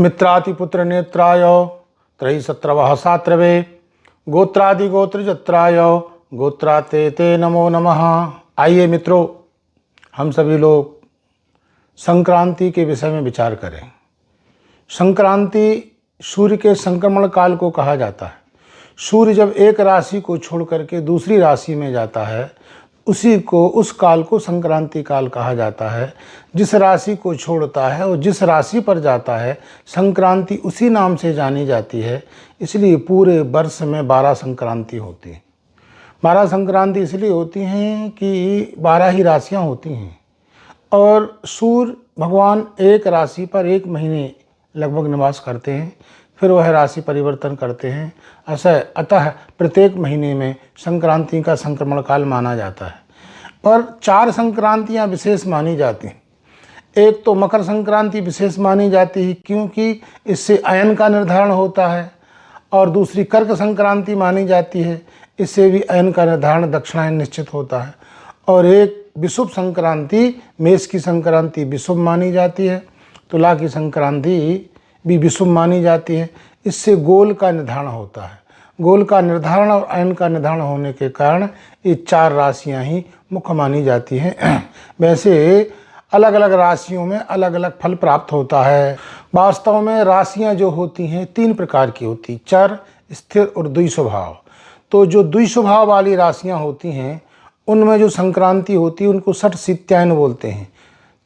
मित्रातिपुत्र नेत्राय त्रयी सत्रवः सात्रवे गोत्रादि गोत्रजत्राय गोत्राते ते नमो नमः। आइए मित्रों, हम सभी लोग संक्रांति के विषय में विचार करें। संक्रांति सूर्य के संक्रमण काल को कहा जाता है। सूर्य जब एक राशि को छोड़ करके दूसरी राशि में जाता है, उस काल को संक्रांति काल कहा जाता है। जिस राशि को छोड़ता है और जिस राशि पर जाता है, संक्रांति उसी नाम से जानी जाती है। इसलिए पूरे वर्ष में 12 संक्रांति होती हैं। 12 संक्रांति इसलिए होती हैं कि 12 ही राशियां होती हैं और सूर्य भगवान एक राशि पर एक महीने लगभग निवास करते हैं, फिर वह राशि परिवर्तन करते हैं। अतः प्रत्येक महीने में संक्रांति का संक्रमण काल माना जाता है। और 4 संक्रांतियां विशेष मानी जाती हैं। एक तो मकर संक्रांति विशेष मानी जाती है क्योंकि इससे अयन का निर्धारण होता है, और दूसरी कर्क संक्रांति मानी जाती है, इससे भी अयन का निर्धारण दक्षिणायन निश्चित होता है। और एक विषुव संक्रांति, मेष की संक्रांति विषुव मानी जाती है, तुला की संक्रांति भी विषुव मानी जाती है। इससे गोल का निर्धारण होता है। गोल का निर्धारण और अयन का निर्धारण होने के कारण ये 4 राशियां ही मुख्य मानी जाती हैं। वैसे अलग अलग राशियों में अलग अलग फल प्राप्त होता है। वास्तव में राशियां जो होती हैं 3 प्रकार की होती, चर, स्थिर और द्विस्वभाव। तो जो द्विस्वभाव वाली राशियां होती हैं उनमें जो संक्रांति होती है उनको षट शित्यायन बोलते हैं।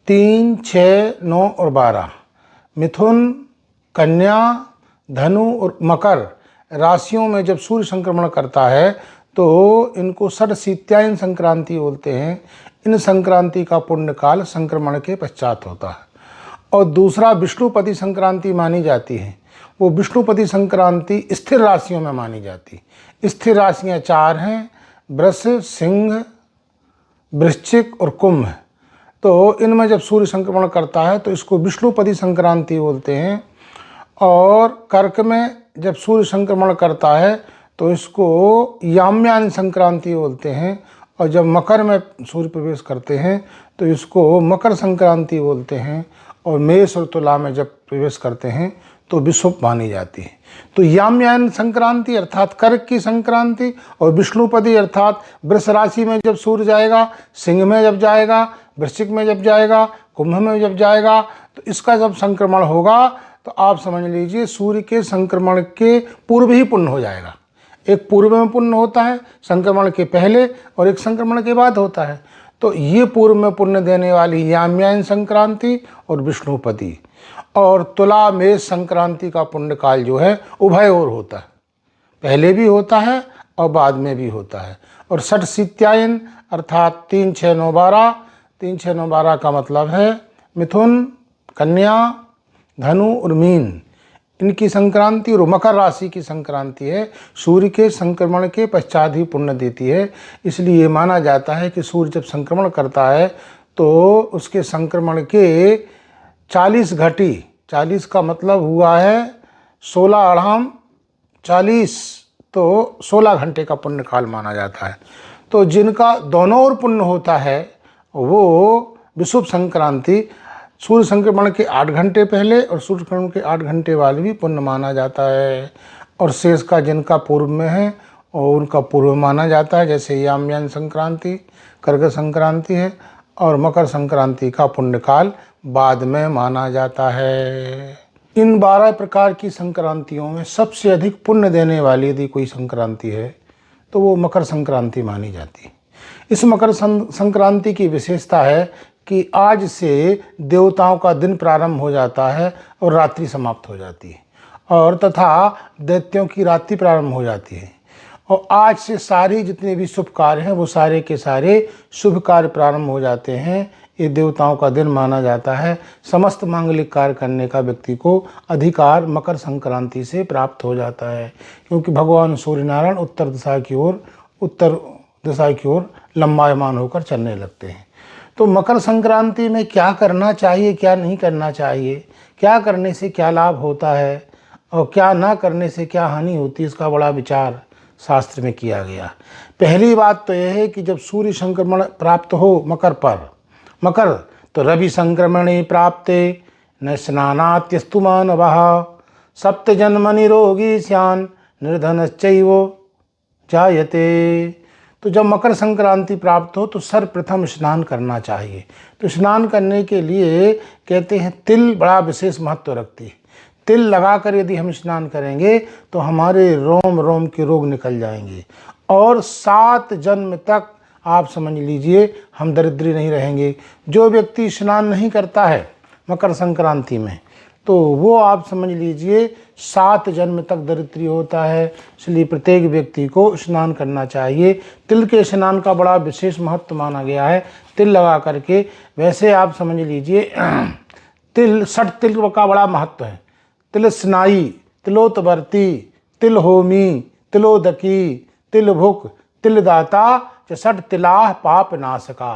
3, 6, 9 और 12। मिथुन, कन्या, धनु और मकर राशियों में जब सूर्य संक्रमण करता है तो इनको षट शित्यायन संक्रांति बोलते हैं। इन संक्रांति का पुण्यकाल संक्रमण के पश्चात होता है। और दूसरा विष्णुपति संक्रांति मानी जाती है। वो विष्णुपति संक्रांति स्थिर राशियों में मानी जाती है। स्थिर राशियाँ 4 हैं, वृष, सिंह, वृश्चिक और कुंभ। तो इनमें जब सूर्य संक्रमण करता है तो इसको विष्णुपति संक्रांति बोलते हैं। और कर्क में जब सूर्य संक्रमण करता है तो इसको याम्यायन संक्रांति बोलते हैं। और जब मकर में सूर्य प्रवेश करते हैं तो इसको मकर संक्रांति बोलते हैं। और मेष और तुला में जब प्रवेश करते हैं तो विषुव मानी जाती है। तो याम्यायन संक्रांति अर्थात कर्क की संक्रांति, और विष्णुपति अर्थात वृष राशि में जब सूर्य जाएगा, सिंह में जब जाएगा, वृश्चिक में जब जाएगा, कुंभ में जब जाएगा, तो इसका जब संक्रमण होगा तो आप समझ लीजिए सूर्य के संक्रमण के पूर्व ही पुण्य हो जाएगा। एक पूर्व में पुण्य होता है संक्रमण के पहले, और एक संक्रमण के बाद होता है। तो ये पूर्व में पुण्य देने वाली याम्यायन संक्रांति और विष्णुपति। और तुला मेष संक्रांति का पुण्यकाल जो है उभय ओर होता है, पहले भी होता है और बाद में भी होता है। और षट शित्यायन अर्थात 3, 6, 9, 12। 3, 6, 9, 12 का मतलब है मिथुन, कन्या, धनु और मीन, इनकी संक्रांति। और मकर राशि की संक्रांति है, सूर्य के संक्रमण के पश्चात ही पुण्य देती है। इसलिए माना जाता है कि सूर्य जब संक्रमण करता है तो उसके संक्रमण के 40 घटी, 40 का मतलब हुआ है 16 अढ़ाम 40, तो 16 घंटे का पुण्य काल माना जाता है। तो जिनका दोनों ओर पुण्य होता है वो विषुव संक्रांति सूर्य संक्रमण के 8 घंटे पहले और सूर्य संक्रमण के 8 घंटे बाद भी पुण्य माना जाता है। और शेष का जिनका पूर्व में है और उनका पूर्व माना जाता है, जैसे याम्यायन संक्रांति, कर्क संक्रांति है, और मकर संक्रांति का पुण्यकाल बाद में माना जाता है। इन 12 प्रकार की संक्रांतियों में सबसे अधिक पुण्य देने वाली यदि कोई संक्रांति है तो वो मकर संक्रांति मानी जाती है। इस मकर संक्रांति की विशेषता है कि आज से देवताओं का दिन प्रारंभ हो जाता है और रात्रि समाप्त हो जाती है, और तथा दैत्यों की रात्रि प्रारंभ हो जाती है। और आज से सारी जितने भी शुभ कार्य हैं वो सारे के सारे शुभ कार्य प्रारंभ हो जाते हैं। ये देवताओं का दिन माना जाता है। समस्त मांगलिक कार्य करने का व्यक्ति को अधिकार मकर संक्रांति से प्राप्त हो जाता है, क्योंकि भगवान सूर्य नारायण उत्तर दिशा की ओर लंबायमान होकर चलने लगते हैं। तो मकर संक्रांति में क्या करना चाहिए, क्या नहीं करना चाहिए, क्या करने से क्या लाभ होता है और क्या ना करने से क्या हानि होती है, इसका बड़ा विचार शास्त्र में किया गया। पहली बात तो यह है कि जब सूर्य संक्रमण प्राप्त हो मकर तो रवि संक्रमणे प्राप्ते न स्नानात्यस्तु मानवः सप्त जन्म निरोगी स्यान् निर्धनश्चैव जायते। तो जब मकर संक्रांति प्राप्त हो तो सर्वप्रथम स्नान करना चाहिए। तो स्नान करने के लिए कहते हैं तिल बड़ा विशेष महत्व रखती है। तिल लगाकर यदि हम स्नान करेंगे तो हमारे रोम रोम के रोग निकल जाएंगे और 7 जन्म तक आप समझ लीजिए हम दरिद्री नहीं रहेंगे। जो व्यक्ति स्नान नहीं करता है मकर संक्रांति में तो वो आप समझ लीजिए 7 जन्म तक दरिद्री होता है। इसलिए प्रत्येक व्यक्ति को स्नान करना चाहिए। तिल के स्नान का बड़ा विशेष महत्व माना गया है। तिल लगा करके वैसे आप समझ लीजिए तिल 60 तिल का बड़ा महत्व है। तिल स्नाई, तिलोतवर्ती, तिल होमी, तिलोदकी, तिल भुक, तिल दाता, 60 तिलाह पाप नाशका।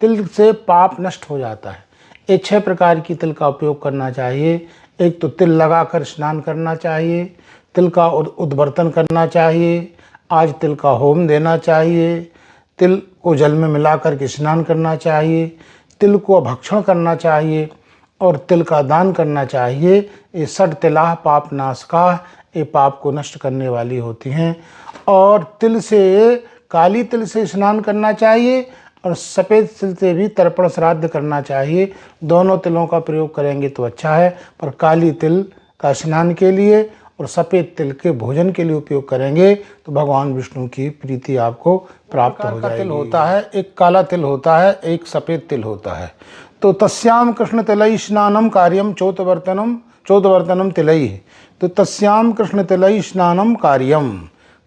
तिल से पाप नष्ट हो जाता है। ये 6 प्रकार की तिल का उपयोग करना चाहिए। एक तो तिल लगाकर स्नान करना चाहिए, तिल का उद्वर्तन करना चाहिए, आज तिल का होम देना चाहिए, तिल को जल में मिलाकर के स्नान करना चाहिए, तिल को भक्षण करना चाहिए और तिल का दान करना चाहिए। ये 60 तिलाह पाप नाशका, ये पाप को नष्ट करने वाली होती हैं। और तिल से, काली तिल से स्नान करना चाहिए और सफ़ेद तिल से भी तर्पण श्राद्ध करना चाहिए। दोनों तिलों का प्रयोग करेंगे तो अच्छा है, पर काली तिल का स्नान के लिए और सफ़ेद तिल के भोजन के लिए उपयोग करेंगे तो भगवान विष्णु की प्रीति आपको प्राप्त हो जाएगी। तिल होता है, एक काला तिल होता है, एक सफ़ेद तिल होता है। तो तस्याम कृष्ण तिलई स्नानम कार्यम चौतवर्तनम तिलई। तो तस्याम कृष्ण तिलई स्नानम कार्यम,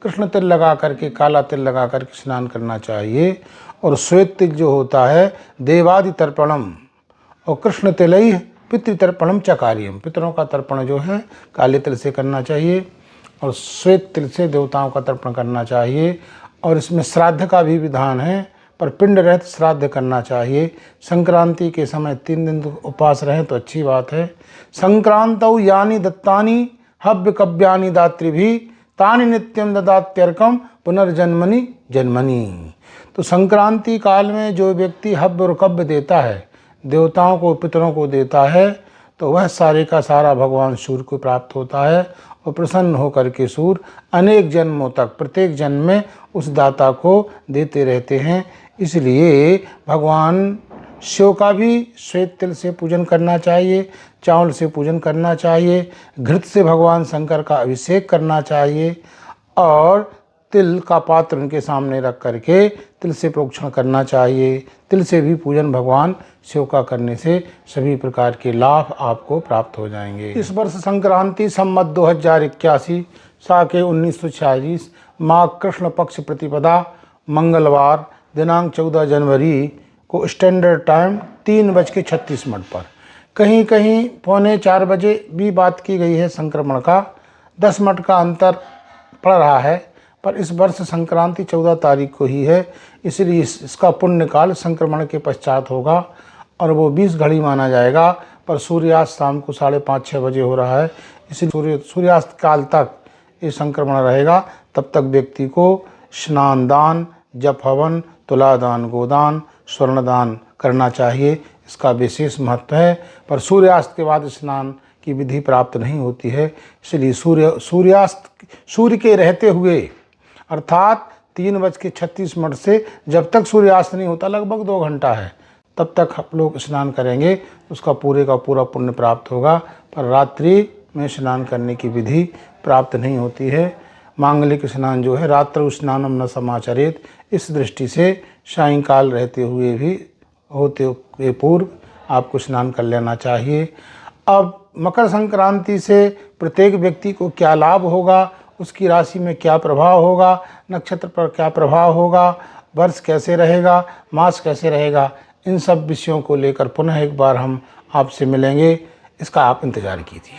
कृष्ण तिल लगा करके, काला तिल लगा करके स्नान करना चाहिए। और श्वेत तिल जो होता है देवादि तर्पणम, और कृष्ण तिलई पितृतर्पणम च कार्यम, पितरों का तर्पण जो है काले तिल से करना चाहिए और श्वेत तिल से देवताओं का तर्पण करना चाहिए। और इसमें श्राद्ध का भी विधान है, पर पिंड रहित श्राद्ध करना चाहिए। संक्रांति के समय 3 दिन उपवास रहें तो अच्छी बात है। संक्रांतौ यानि दत्तानि हव्य कव्यानि दातृभिः तानि नित्यम ददात्यर्कम पुनर्जन्मनि जन्मनि। तो संक्रांति काल में जो व्यक्ति हव्य और कव्य देता है, देवताओं को, पितरों को देता है, तो वह सारे का सारा भगवान सूर्य को प्राप्त होता है और प्रसन्न होकर के सूर्य अनेक जन्मों तक, प्रत्येक जन्म में उस दाता को देते रहते हैं। इसलिए भगवान शिव का भी श्वेत तिल से पूजन करना चाहिए, चावल से पूजन करना चाहिए, घृत से भगवान शंकर का अभिषेक करना चाहिए और तिल का पात्र उनके सामने रख करके तिल से प्रोक्षण करना चाहिए। तिल से भी पूजन भगवान शिव का करने से सभी प्रकार के लाभ आपको प्राप्त हो जाएंगे। इस वर्ष संक्रांति संवत 2081 साके 1946 माघ कृष्ण पक्ष प्रतिपदा मंगलवार दिनांक 14 जनवरी को स्टैंडर्ड टाइम 3:36 पर, कहीं कहीं 3:45 बजे भी बात की गई है। संक्रमण का 10 मिनट का अंतर पड़ रहा है, पर इस वर्ष संक्रांति 14 तारीख को ही है, इसलिए इसका पुण्यकाल संक्रमण के पश्चात होगा और वो 20 घड़ी माना जाएगा। पर सूर्यास्त शाम को 5:30-6 बजे हो रहा है, इसलिए सूर्यास्त काल तक ये संक्रमण रहेगा। तब तक व्यक्ति को स्नान दान, जप हवन, तुलादान, गोदान, स्वर्णदान करना चाहिए। इसका विशेष महत्व है। पर सूर्यास्त के बाद स्नान की विधि प्राप्त नहीं होती है, इसलिए सूर्य के रहते हुए अर्थात 3:36 से जब तक सूर्यास्त नहीं होता, लगभग 2 घंटा है, तब तक आप लोग स्नान करेंगे, उसका पूरे का पूरा पुण्य प्राप्त होगा। पर रात्रि में स्नान करने की विधि प्राप्त नहीं होती है। मांगलिक स्नान जो है रात्रौ स्नानम न समाचरेत, इस दृष्टि से सायंकाल रहते हुए भी होते हुए पूर्व आपको स्नान कर लेना चाहिए। अब मकर संक्रांति से प्रत्येक व्यक्ति को क्या लाभ होगा, उसकी राशि में क्या प्रभाव होगा, नक्षत्र पर क्या प्रभाव होगा, वर्ष कैसे रहेगा, मास कैसे रहेगा, इन सब विषयों को लेकर पुनः एक बार हम आपसे मिलेंगे। इसका आप इंतज़ार कीजिए।